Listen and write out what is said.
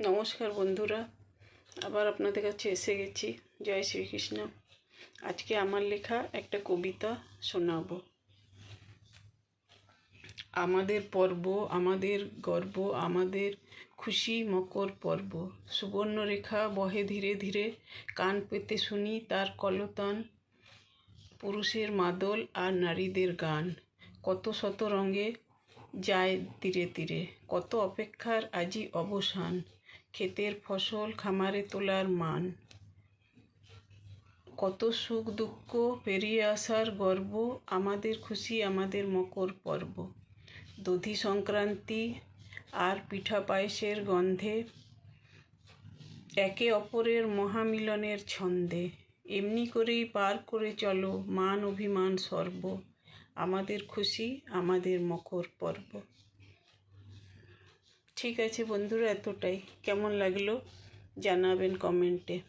নমস্কার বন্ধুরা, আবার আপনাদের কাছে এসে গেছি। জয় শ্রীকৃষ্ণ। আজকে আমার লেখা একটা কবিতা শোনাবো। আমাদের পর্ব, আমাদের গর্ব, আমাদের খুশি মকর পর্ব। সুবর্ণরেখা বহে ধীরে ধীরে, কান পেতে শুনি তার কলতান। পুরুষের মাদল আর নারীদের গান, কত শত রঙে যায় তীরে তীরে। কত অপেক্ষার আজি অবসান, ক্ষেতের ফসল খামারে তোলার মান। কত সুখ দুঃখ পেরিয়ে আসার গর্ব, আমাদের খুশি আমাদের মকর পর্ব। দধি সংক্রান্তি আর পিঠা পায়েসের গন্ধে, একে অপরের মহামিলনের ছন্দে। এমনি করেই পার করে চলো মান অভিমান সর্ব, আমাদের খুশি আমাদের মকর পর্ব। ঠিক আছে বন্ধুরা, এতটাই। কেমন লাগলো জানাবেন কমেন্টে।